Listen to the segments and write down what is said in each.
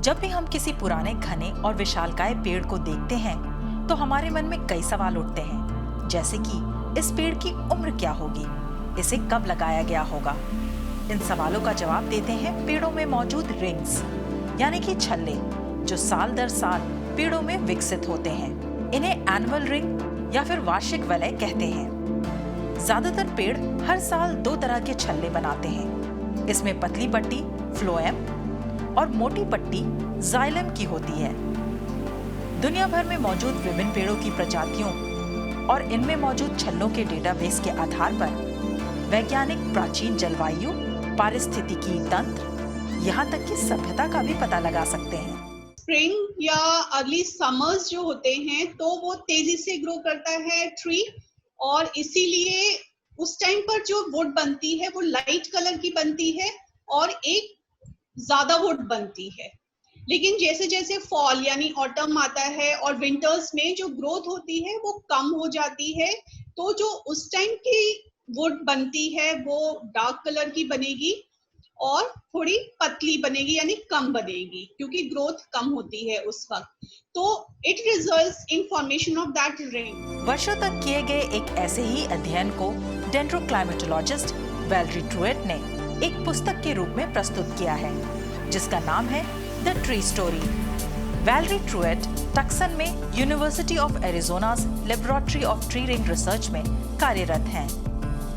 जब भी हम किसी पुराने घने और विशालकाय पेड़ को देखते हैं तो हमारे मन में कई सवाल उठते हैं, जैसे कि इस पेड़ की उम्र क्या होगी, इसे कब लगाया गया होगा। इन सवालों का जवाब देते हैं पेड़ों में मौजूद रिंग्स, यानी कि छल्ले, जो साल दर साल पेड़ों में विकसित होते हैं। इन्हें एनुअल रिंग या फिर वार्षिक वलय कहते हैं। ज्यादातर पेड़ हर साल 2 तरह के छल्ले बनाते हैं। इसमें पतली पट्टी फ्लोएम और मोटी पट्टी जाइलम की होती है। दुनिया भर में मौजूद विभिन्न पेड़ों की प्रजातियों और इनमें मौजूद छल्लों के डेटाबेस के आधार पर वैज्ञानिक प्राचीन जलवायु, पारिस्थितिकी तंत्र, यहाँ तक कि सभ्यता का भी पता लगा सकते हैं। स्प्रिंग या अर्ली समर्स जो होते हैं तो वो तेजी से ग्रो करता है ट्री, और इसीलिए उस टाइम पर जो वुड बनती है वो लाइट कलर की बनती है और एक ज्यादा वुड बनती है। लेकिन जैसे जैसे फॉल यानी ऑटम आता है और विंटर्स में जो ग्रोथ होती है वो कम हो जाती है, तो जो उस टाइम की वुड बनती है वो डार्क कलर की बनेगी और थोड़ी पतली बनेगी, यानी कम बनेगी, क्योंकि ग्रोथ कम होती है उस वक्त। तो it results in formation of that ring. वर्षों तक किए गए एक ऐसे ही अध्ययन को डेंड्रोक्लाइमेटोलॉजिस्ट वैलेरी ट्रूएट ने एक पुस्तक के रूप में प्रस्तुत किया है, जिसका नाम है the tree story. Valerie Trouet Tucson में university of Arizona's laboratory of tree ring research में कार्यरत हैं।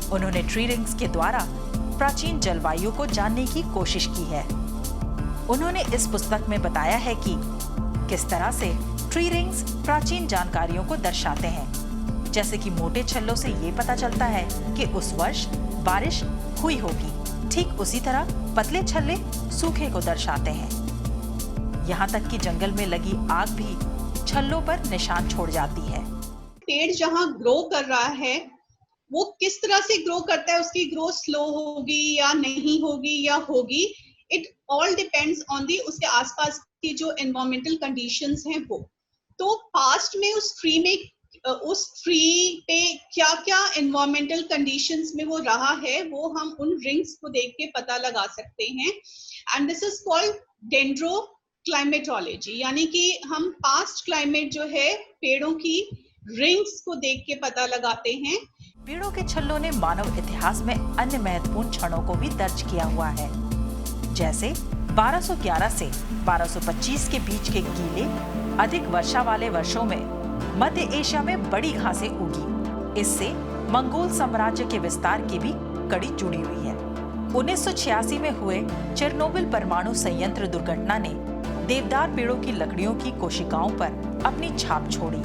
उन्होंने ट्री रिंग्स के द्वारा प्राचीन जलवायु को जानने की कोशिश की है। उन्होंने इस पुस्तक में बताया है कि किस तरह से ट्री रिंग्स प्राचीन जानकारियों को दर्शाते हैं, जैसे कि मोटे छल्लों से ये पता चलता है कि उस वर्ष बारिश हुई होगी, ठीक उसी तरह पतले छल्ले सूखे को दर्शाते हैं। यहाँ तक कि जंगल में लगी आग भी छल्लों पर निशान छोड़ जाती है। पेड़ जहाँ ग्रो कर रहा है वो किस तरह से ग्रो करता है, उसकी ग्रोथ स्लो होगी या नहीं होगी या होगी, it all depends on the उसके आसपास की जो एनवायरमेंटल कंडीशंस हैं वो। तो पास्ट में उस ट्री पे क्या क्या एनवायरमेंटल कंडीशंस में वो रहा है वो हम उन रिंग्स को देख के पता लगा सकते हैं। एंड दिस इज कॉल्ड डेंड्रोक्लाइमेटोलॉजी, यानी कि हम पास्ट क्लाइमेट जो है पेड़ों की रिंग्स को देख के पता लगाते हैं। पेड़ों के छल्लों ने मानव इतिहास में अन्य महत्वपूर्ण क्षणों को भी दर्ज किया हुआ है, जैसे 1211 से 1225 के बीच के गीले, अधिक वर्षा वाले वर्षों में मध्य एशिया में बड़ी घासें उगी। इससे मंगोल साम्राज्य के विस्तार की भी कड़ी जुड़ी हुई है। 1986 में हुए चेरनोबिल परमाणु संयंत्र दुर्घटना ने देवदार पेड़ों की लकड़ियों की कोशिकाओं पर अपनी छाप छोड़ी।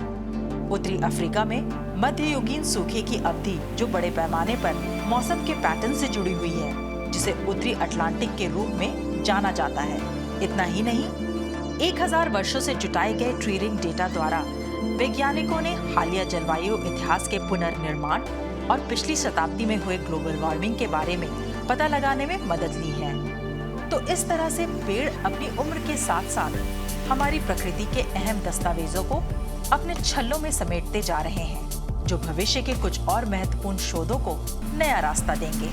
उत्तरी अफ्रीका में मध्ययुगीन सूखे की अवधि जो बड़े पैमाने पर मौसम के पैटर्न से जुड़ी हुई है, जिसे उत्तरी अटलांटिक के रूप में जाना जाता है। इतना ही नहीं, 1000 वर्षों से जुटाए गए ट्री रिंग डेटा द्वारा वैज्ञानिकों ने हालिया जलवायु इतिहास के पुनर्निर्माण और पिछली शताब्दी में हुए ग्लोबल वार्मिंग के बारे में पता लगाने में मदद ली है। तो इस तरह से पेड़ अपनी उम्र के साथ साथ हमारी प्रकृति के अहम दस्तावेजों को अपने छल्लों में समेटते जा रहे हैं, जो भविष्य के कुछ और महत्वपूर्ण शोधों को नया रास्ता देंगे।